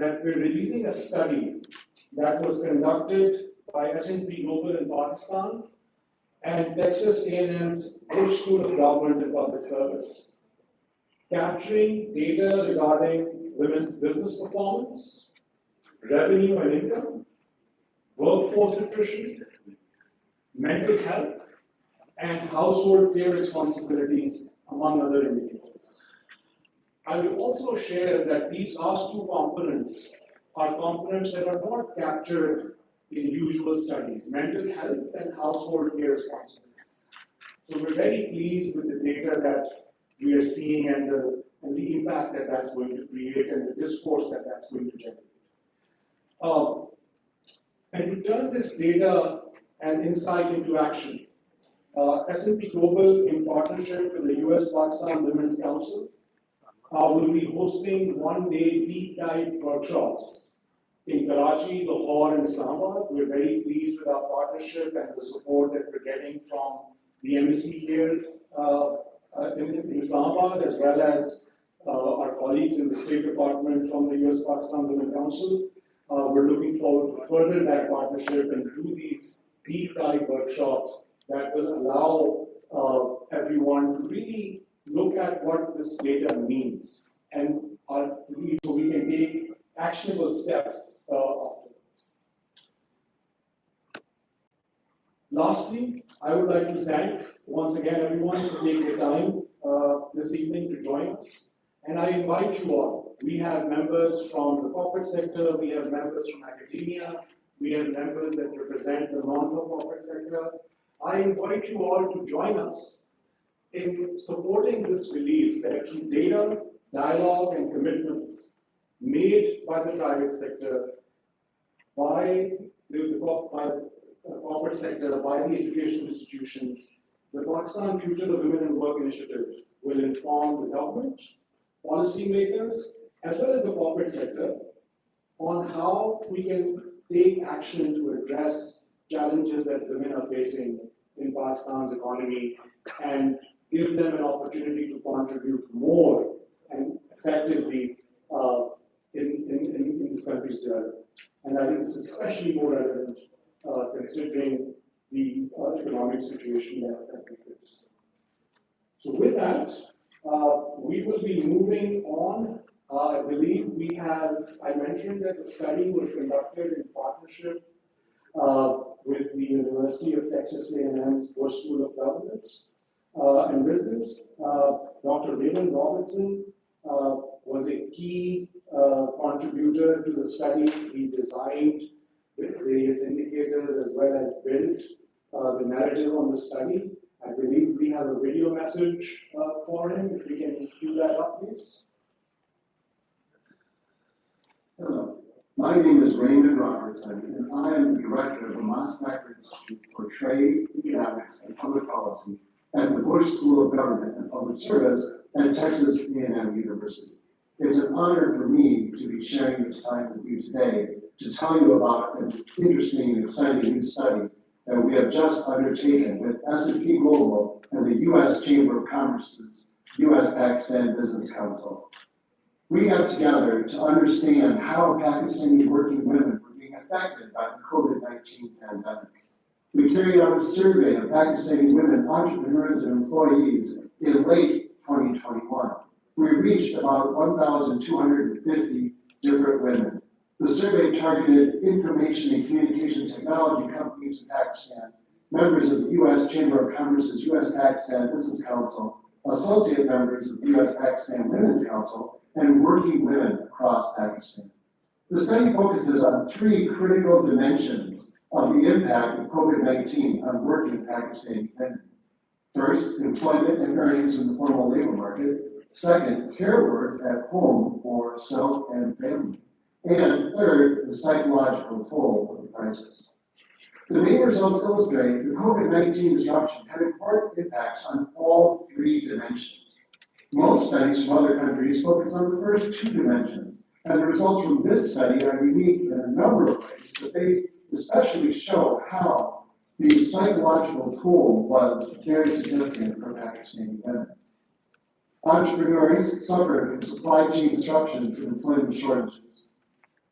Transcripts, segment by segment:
that we're releasing a study that was conducted by S&P Global in Pakistan and Texas A&M's Bush School of Government and Public Service, capturing data regarding women's business performance, revenue and income, workforce attrition, mental health, and household care responsibilities, among other indicators. I will also share that these last two components are components that are not captured in usual studies, mental health and household care responsibilities. So we're very pleased with the data that we are seeing and the impact that that's going to create and the discourse that that's going to generate. And to turn this data and insight into action, S&P Global, in partnership with the US-Pakistan Women's Council, will be hosting one-day deep dive workshops in Karachi, Lahore, and Islamabad. We're very pleased with our partnership and the support that we're getting from the embassy here in Islamabad, as well as our colleagues in the State Department from the US-Pakistan Women's Council. We're looking forward to further that partnership and do these deep dive workshops that will allow everyone to really look at what this data means and so we can take actionable steps afterwards. Lastly, I would like to thank once again everyone for taking the time this evening to join us. And I invite you all. We have members from the corporate sector, we have members from academia, we have members that represent the non-for-profit sector. I invite you all to join us in supporting this belief that through data, dialogue, and commitments made by the private sector, by the corporate sector, by the educational institutions, the Pakistan Future of Women and Work initiative will inform the government, policymakers, as well as the corporate sector on how we can take action to address challenges that women are facing in Pakistan's economy and give them an opportunity to contribute more and effectively in this country's development. And I think this is especially more relevant considering the economic situation that we face. So with that, we will be moving on. I believe I mentioned that the study was conducted in partnership with the University of Texas A&M's Bush School of Governance and Business. Dr. Raymond Robertson was a key contributor to the study. He designed various indicators as well as built the narrative on the study. I believe we have a video message for him. If we can cue that up, please. Hello, my name is Raymond Robertson, and I am the director of the Mosbacher Institute for Trade, Economics, and Public Policy at the Bush School of Government and Public Service at Texas A&M University. It's an honor for me to be sharing this time with you today to tell you about an interesting and exciting new study that we have just undertaken with S&P Global and the U.S. Chamber of Commerce's U.S.-Pakistan Business Council. We got together to understand how Pakistani working women were being affected by the COVID-19 pandemic. We carried out a survey of Pakistani women entrepreneurs and employees in late 2021. We reached about 1,250 different women. The survey targeted information and communication technology companies in Pakistan, members of the U.S. Chamber of Commerce's U.S.-Pakistan Business Council, associate members of the U.S.-Pakistan Women's Council, and working women across Pakistan. The study focuses on three critical dimensions of the impact of COVID-19 on working Pakistani women. First, employment and earnings in the formal labor market. Second, care work at home for self and family. And third, the psychological toll of the crisis. The main results illustrate the COVID-19 disruption had important impacts on all three dimensions. Most studies from other countries focus on the first two dimensions, and the results from this study are unique in a number of ways, but they especially show how the psychological toll was very significant for Pakistani women. Entrepreneurs suffered from supply chain disruptions and employment shortages.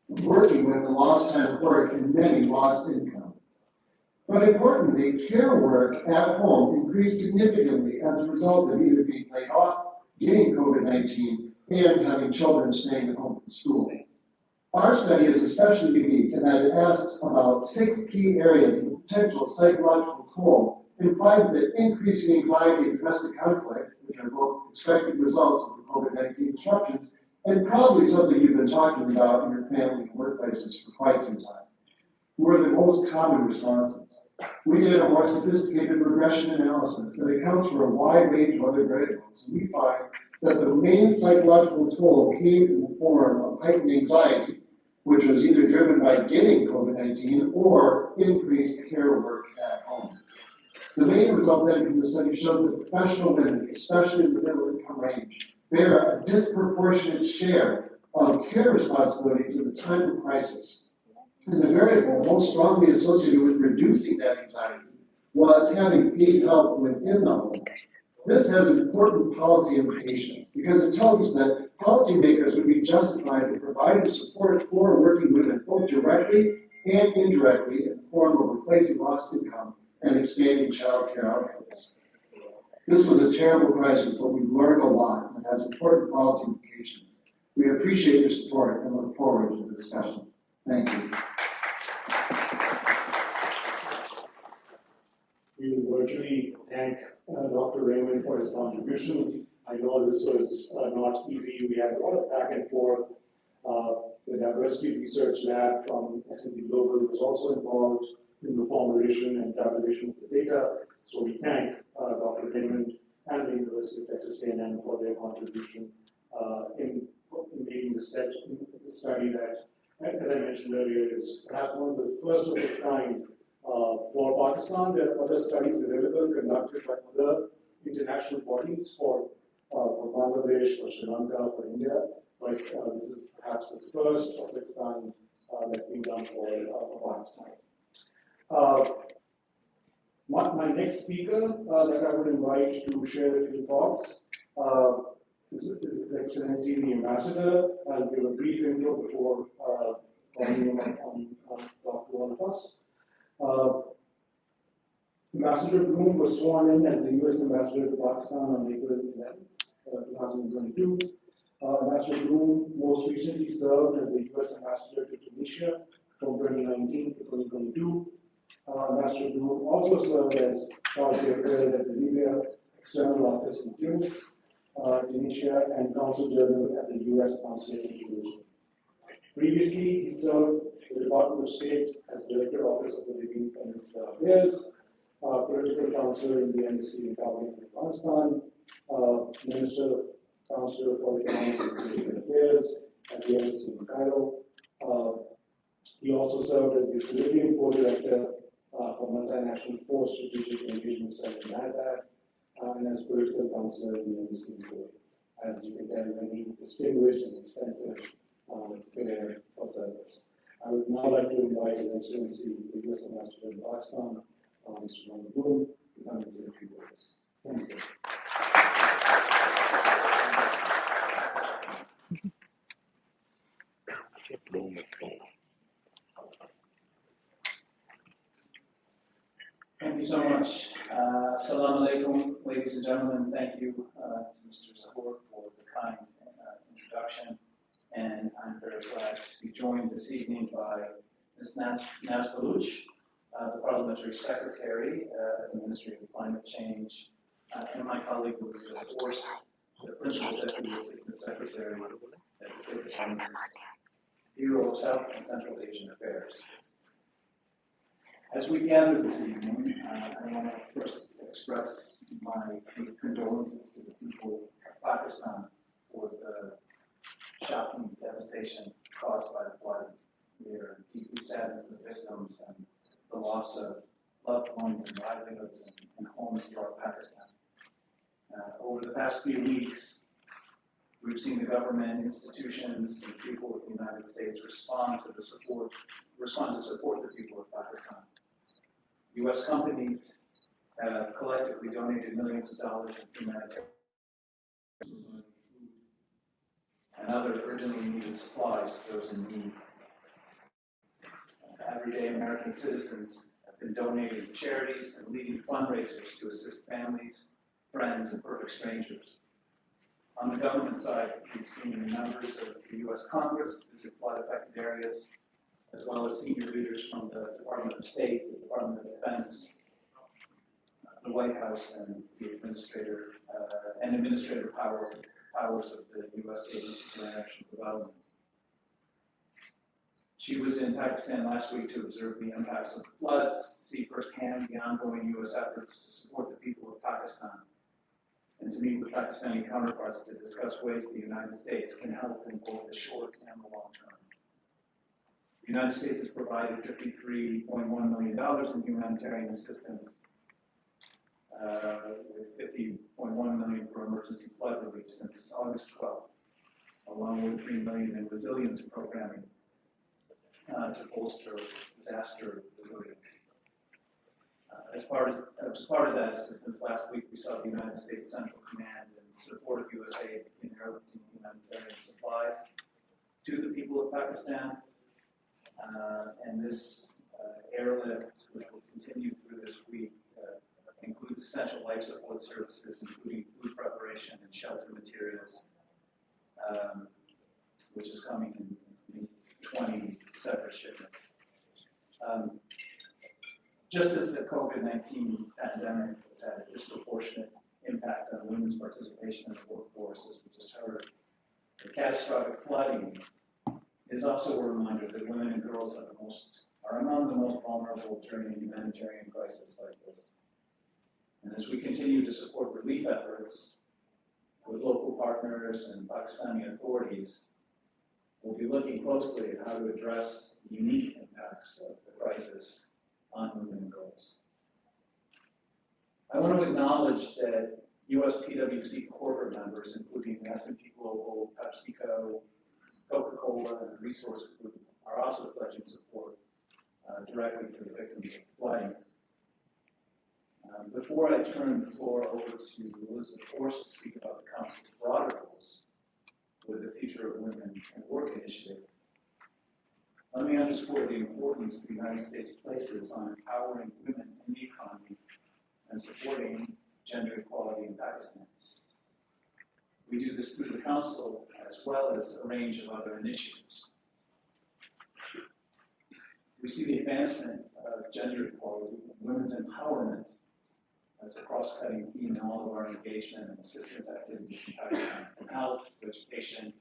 working with the lost time of work and many lost income. But importantly, care work at home increased significantly as a result of either being laid off, getting COVID-19, and having children staying at home from school. Our study is especially unique in that it asks about 6 key areas of potential psychological toll and finds that increasing anxiety and domestic conflict, which are both expected results of the COVID-19 disruptions, and probably something you've been talking about in your family and workplaces for quite some time, were the most common responses. We did a more sophisticated regression analysis that accounts for a wide range of other variables, and we find that the main psychological toll came in the form of heightened anxiety, which was either driven by getting COVID-19 or increased care work at home. The main result then from the study shows that professional women, especially in the middle income range, bear a disproportionate share of care responsibilities at the time of crisis. And the variable most strongly associated with reducing that anxiety was having paid help within the home. This has important policy implications because it tells us that policymakers would be justified in providing support for working women both directly and indirectly in the form of replacing lost income and expanding child care outcomes. This was a terrible crisis, but we've learned a lot and has important policy implications. We appreciate your support and look forward to the discussion. Thank you. We will virtually thank Dr. Raymond for his contribution. I know this was not easy. We had a lot of back and forth. The Diversity Research Lab from S&P Global was also involved in the formulation and tabulation of the data. So we thank Dr. Raymond and the University of Texas A&M for their contribution in making this study that, as I mentioned earlier, is perhaps one of the first of its kind for Pakistan. There are other studies available conducted by other international bodies for Bangladesh, for Sri Lanka, for India, but this is perhaps the first of its kind that's been done for Pakistan. My next speaker that I would invite to share a few thoughts is His Excellency the Ambassador. I'll give a brief intro before calling on talk to all of us. Ambassador Bloom was sworn in as the U.S. Ambassador to Pakistan on April 11th, 2022. Ambassador Bloom most recently served as the U.S. Ambassador to Tunisia from 2019 to 2022. Ambassador Bloom also served as Charge d'Affaires at the Libya External Office in Tunis, Tunisia, and Consul General at the U.S. Consulate in Jerusalem. Previously, he served the Department of State as Director Office of the Libyan Peninsula Affairs, Political Counselor in the Embassy in Kabul, Afghanistan, Minister, Counselor for Economic and Political Affairs at the Embassy in Cairo. He also served as the civilian co-director for Multinational Force Strategic Engagement Center in Baghdad, and as Political Counselor in the Embassy in Kuwait. As you can tell, many distinguished and extensive career for service. I would now like to invite His Excellency the U.S. Ambassador in Pakistan, Mr. Ron Bloom, to come and say a few words. Thank you, sir. Thank you so much. Assalamu alaikum, ladies and gentlemen. Thank you to Mr. Zahor for the kind introduction. And I'm very glad to be joined this evening by Ms. Naz Baluch, the Parliamentary Secretary at the Ministry of Climate Change, and my colleague Elizabeth Horst, the Principal Deputy Assistant Secretary at the State Department's Bureau of South and Central Asian Affairs. As we gather this evening, I want to first express my condolences to the people of Pakistan for the shocking devastation caused by the flood. We are deeply saddened for the victims and the loss of loved ones and livelihoods and homes throughout Pakistan. Over the past few weeks, we've seen the government, institutions, and people of the United States respond to support the people of Pakistan. U.S. companies have collectively donated millions of dollars in humanitarian and other urgently needed supplies to those in need. everyday American citizens have been donating to charities and leading fundraisers to assist families, friends, and perfect strangers. On the government side, we've seen members of the U.S. Congress visit flood-affected areas, as well as senior leaders from the Department of State, the Department of Defense, the White House, and the administrative powers of the U.S. Agency for International Development. She was in Pakistan last week to observe the impacts of the floods, see firsthand the ongoing U.S. efforts to support the people of Pakistan, and to meet with Pakistani counterparts to discuss ways the United States can help in both the short and the long term. The United States has provided $53.1 million in humanitarian assistance, with $50.1 million for emergency flood relief since August 12th, along with $3 million in resilience programming to bolster disaster resilience. As part of that assistance, last week we saw the United States Central Command in support of USAID in airlifting humanitarian supplies to the people of Pakistan. And this airlift, which will continue through this week, includes essential life support services, including food preparation and shelter materials, which is coming in 20 separate shipments. Just as the COVID-19 pandemic has had a disproportionate impact on women's participation in the workforce, as we just heard, the catastrophic flooding is also a reminder that women and girls are among the most vulnerable during a humanitarian crisis like this. And as we continue to support relief efforts with local partners and Pakistani authorities, we'll be looking closely at how to address the unique impacts of the crisis on women and girls. I want to acknowledge that U.S. PwC corporate members, including S&P Global, PepsiCo, Coca-Cola, and the Resource Group, are also pledging support directly for the victims of flooding. Before I turn the floor over to Elizabeth Horst to speak about the Council's broader goals with the Future of Women and Work initiative, let me underscore the importance the United States places on empowering women in the economy and supporting gender equality in Pakistan. We do this through the Council as well as a range of other initiatives. We see the advancement of gender equality and women's empowerment as a cross-cutting theme in all of our engagement and assistance activities in Pakistan, from health to education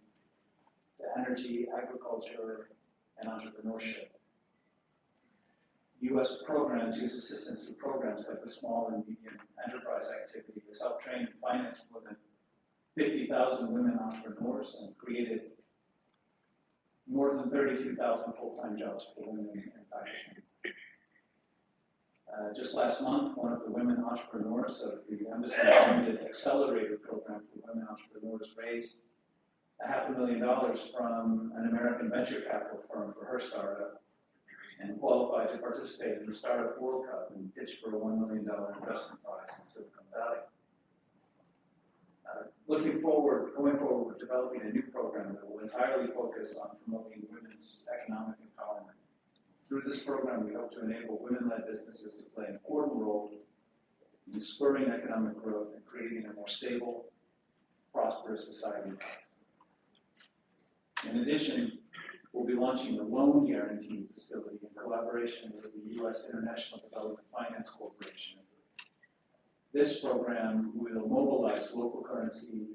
to energy, agriculture, and entrepreneurship. U.S. programs use assistance through programs like the Small and Medium Enterprise Activity has helped train and finance more than 50,000 women entrepreneurs and created more than 32,000 full-time jobs for women in Pakistan. Just last month, one of the women entrepreneurs of the embassy-funded accelerator program for women entrepreneurs raised $500,000 from an American venture capital firm for her startup and qualified to participate in the Startup World Cup and pitched for a $1 million investment prize in Silicon Valley. Going forward, we're developing a new program that will entirely focus on promoting women's economic empowerment. Through this program, we hope to enable women-led businesses to play an important role in spurring economic growth and creating a more stable, prosperous society. In addition, we'll be launching a loan guarantee facility in collaboration with the U.S. International Development Finance Corporation. This program will mobilize local currency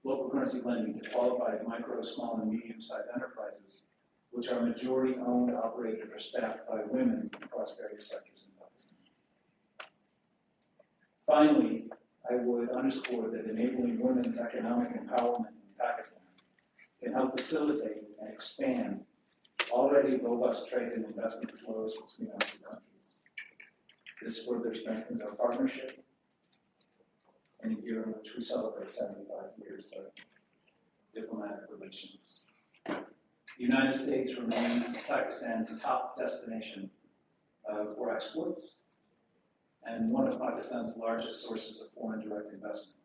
lending to qualified micro, small, and medium-sized enterprises, which are majority-owned, operated, or staffed by women across various sectors in Pakistan. Finally, I would underscore that enabling women's economic empowerment in Pakistan can help facilitate and expand already robust trade and investment flows between our two countries. This further strengthens our partnership in a year in which we celebrate 75 years of diplomatic relations. The United States remains Pakistan's top destination for exports and one of Pakistan's largest sources of foreign direct investment.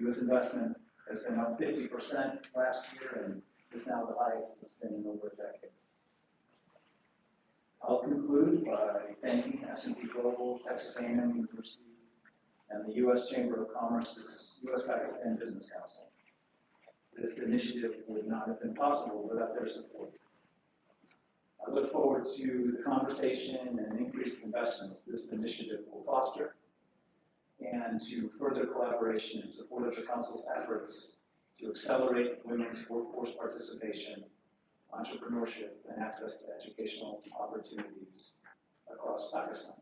U.S. investment has been up 50% last year and is now the highest it's been in over a decade. I'll conclude by thanking S&P Global, Texas A&M University, and the U.S. Chamber of Commerce's U.S.-Pakistan Business Council. This initiative would not have been possible without their support. I look forward to the conversation and increased investments this initiative will foster, and to further collaboration in support of the Council's efforts to accelerate women's workforce participation, entrepreneurship, and access to educational opportunities across Pakistan.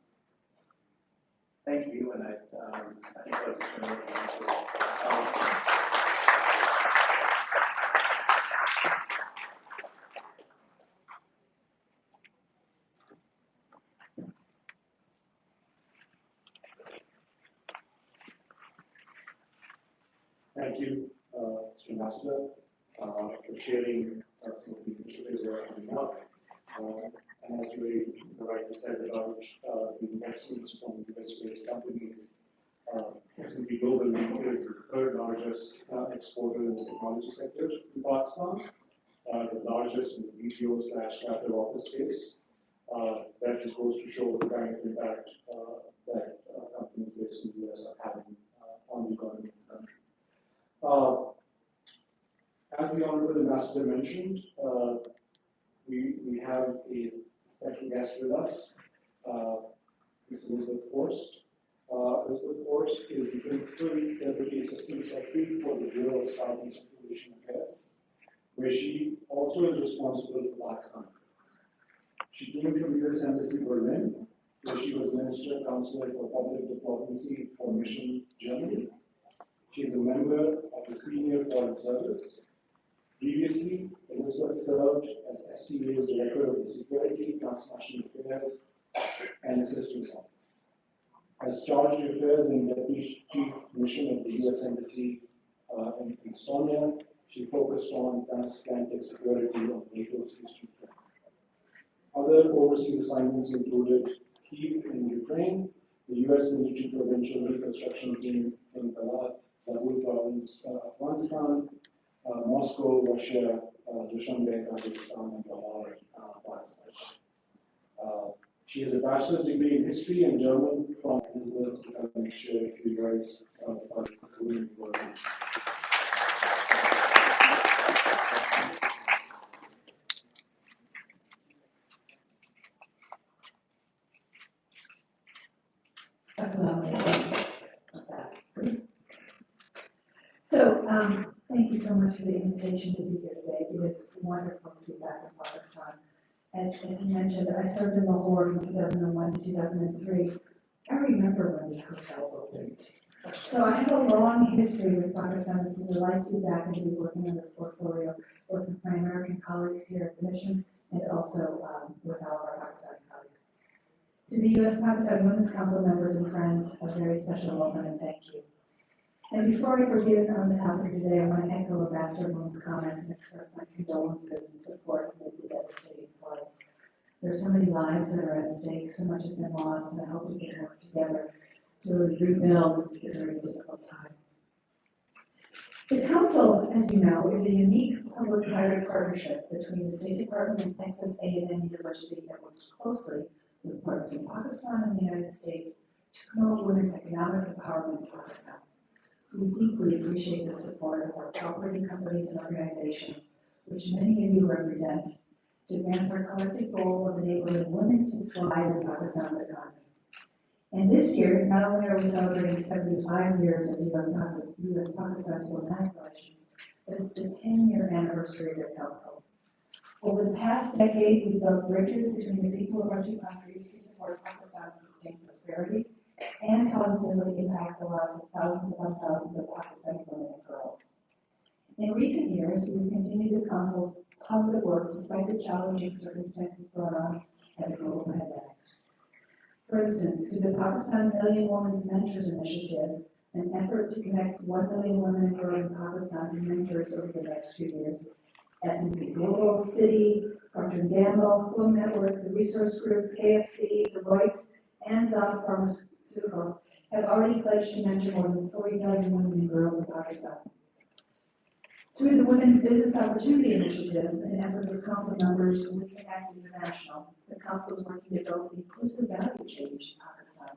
Thank you, and I think I'd like to turn it over to Thank you, Mr. Ambassador, for sharing some of the initiatives that are coming up. And as you rightly said about the investments from US-based companies, S&P Global is the third largest exporter in the technology sector in Pakistan, the largest in the BPO/capital office space. That just goes to show the kind of impact that companies based in the US are having on the economy of the country. As the Honorable Ambassador mentioned, we have a special guest with us, Ms. Elizabeth Horst. Elizabeth Horst is the Principal Deputy Assistant Secretary for the Bureau of Southeast Asian Affairs, where she also is responsible for Pakistan affairs. She came from the US Embassy Berlin, where she was Minister Counselor for Public Diplomacy for Mission Germany. She is a member of the Senior Foreign Service. Previously, Elizabeth served as SCA's Director of the Security, Transnational Affairs, and Assistance Office. As Charge d'Affaires and Deputy Chief Mission of the US Embassy in Estonia, she focused on transatlantic security on NATO's eastern front. Other overseas assignments included Kyiv in Ukraine, the US Military Provincial Reconstruction Team in Galat, Zabul Province, Afghanistan, Moscow, Russia, Dushanbe, Kazakhstan, and Lahore, Pakistan. She has a bachelor's degree in history and German from Elizabeth, and share a few words about doing work. So, thank you so much for the invitation to be here today. It is wonderful to be back in Pakistan. As you mentioned, I served in Lahore from 2001 to 2003. I remember when this hotel opened. So I have a long history with Pakistan. It's a delight to be back and to be working on this portfolio, both with my American colleagues here at the mission and also with all of our Pakistani colleagues. To the U.S.-Pakistan Women's Council members and friends, a very special welcome and thank you. And before I begin on the topic today, I want to echo Ambassador Moon's comments and express my condolences and support for the devastating floods. There are so many lives that are at stake, so much has been lost, and I hope we can work together to rebuild during a difficult time. The Council, as you know, is a unique public-private partnership between the State Department and Texas A&M University that works closely with partners in Pakistan and the United States to promote women's economic empowerment in Pakistan. We deeply appreciate the support of our operating companies and organizations, which many of you represent, to advance our collective goal of enabling women to thrive in Pakistan's economy. And this year, not only are we celebrating 75 years of U.S.-Pakistan diplomatic relations, but it's the 10-year anniversary of the Council. Over the past decade, we've built bridges between the people of our two countries to support Pakistan's sustained prosperity and positively impact the lives of thousands upon thousands of Pakistani women and girls. In recent years, we've continued the Council's positive work despite the challenging circumstances brought on by the global pandemic. For instance, through the Pakistan Million Women's Mentors Initiative, an effort to connect 1 million women and girls in Pakistan to mentors over the next 2 years, S&P Global, Citi, Procter & Gamble, Bloom Network, the Resource Group, KFC, Deloitte, and Zaf Pharmaceuticals have already pledged to mentor more than 40,000 women and girls in Pakistan. Through the Women's Business Opportunity Initiative, an effort with Council members with Connect International, the Council is working to build inclusive value change in Pakistan,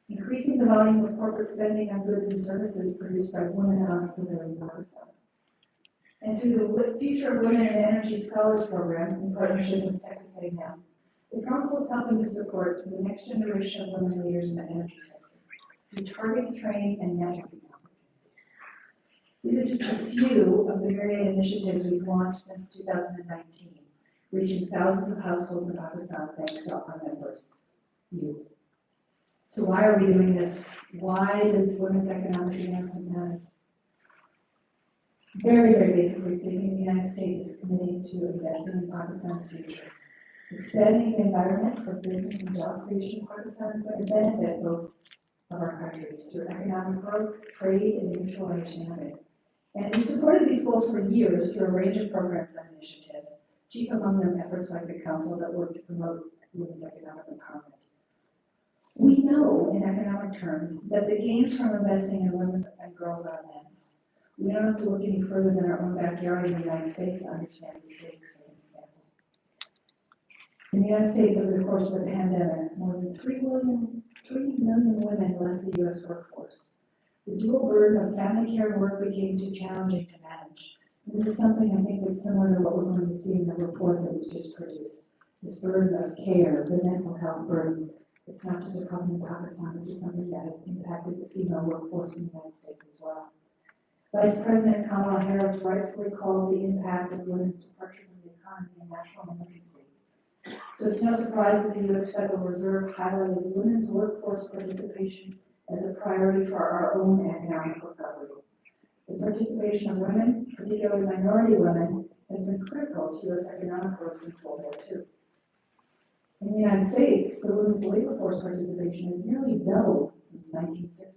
increasing the volume of corporate spending on goods and services produced by women entrepreneurs in Pakistan. And through the Future of Women in Energy Scholars Program, in partnership with Texas A&M, the Council is helping to support the next generation of women leaders in the energy sector through targeted training and networking opportunities. These are just a few of the myriad initiatives we've launched since 2019, reaching thousands of households in Pakistan thanks to our members, you. So why are we doing this? Why does women's economic advancement matter? Very, very basically speaking, the United States is committing to investing in Pakistan's future. Expanding the environment for business and job creation in Pakistan is going to benefit both of our countries through economic growth, trade, and mutual understanding. And we've supported these goals for years through a range of programs and initiatives, chief among them efforts like the Council that work to promote women's economic empowerment. We know in economic terms that the gains from investing in women and girls are immense. We don't have to look any further than our own backyard in the United States to understand the stakes, as an example. In the United States, over the course of the pandemic, more than 3 million women left the U.S. workforce. The dual burden of family care and work became too challenging to manage. And this is something I think that's similar to what we're going to see in the report that was just produced. This burden of care, the mental health burdens, it's not just a problem in Pakistan, this is something that has impacted the female workforce in the United States as well. Vice President Kamala Harris rightfully called the impact of women's departure from the economy a national emergency. So it's no surprise that the U.S. Federal Reserve highlighted women's workforce participation as a priority for our own economic recovery. The participation of women, particularly minority women, has been critical to U.S. economic growth since World War II. In the United States, the women's labor force participation has nearly doubled since 1950.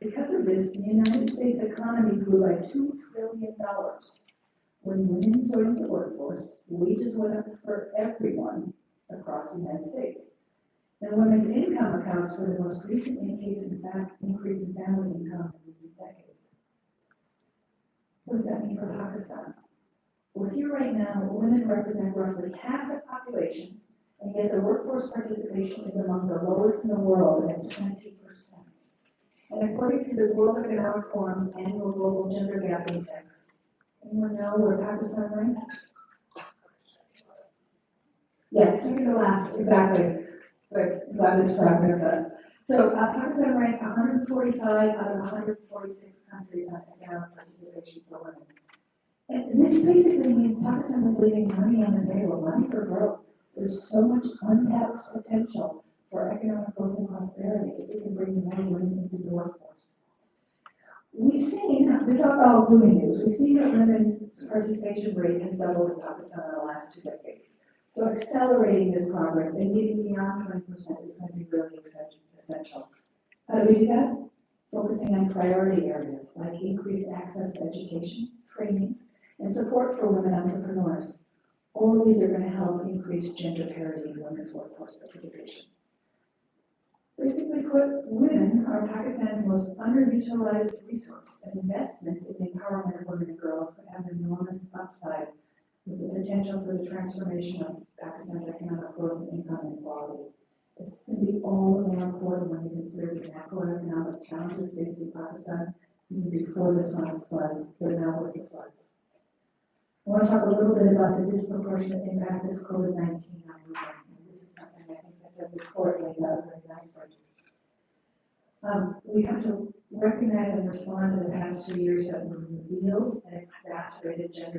Because of this, the United States economy grew by $2 trillion. When women joined the workforce, wages went up for everyone across the United States. And women's income accounts for the most recent increase in family income in recent decades. What does that mean for Pakistan? Well, here right now, women represent roughly half the population, and yet the workforce participation is among the lowest in the world at 20%. And according to the World Economic Forum's annual Global Gender Gap Index, anyone know where Pakistan ranks? Yes, second to last, exactly. But that is correct. So Pakistan ranked 145 out of 146 countries on economic participation for women. And this basically means Pakistan is leaving money on the table, money for growth. There's so much untapped potential for economic growth and prosperity if we can bring more women into the workforce. We've seen, this is all gloomy news, we've seen that women's participation rate has doubled in Pakistan in the last 2 decades. So accelerating this progress and getting beyond 20% is going to be really essential. How do we do that? Focusing on priority areas like increased access to education, trainings, and support for women entrepreneurs. All of these are going to help increase gender parity in women's workforce participation. Basically put, women are Pakistan's most underutilized resource, and investment in the empowerment of women and girls could have an enormous upside with the potential for the transformation of Pakistan's economic growth and income inequality. It's going to be all the more important when you consider the macroeconomic challenges facing Pakistan even before the floods, but now with the floods. I want to talk a little bit about the disproportionate impact of COVID-19 on women. And this is something I think that the report lays out very nicely. We have to recognize and respond to the past 2 years that were revealed and exacerbated gender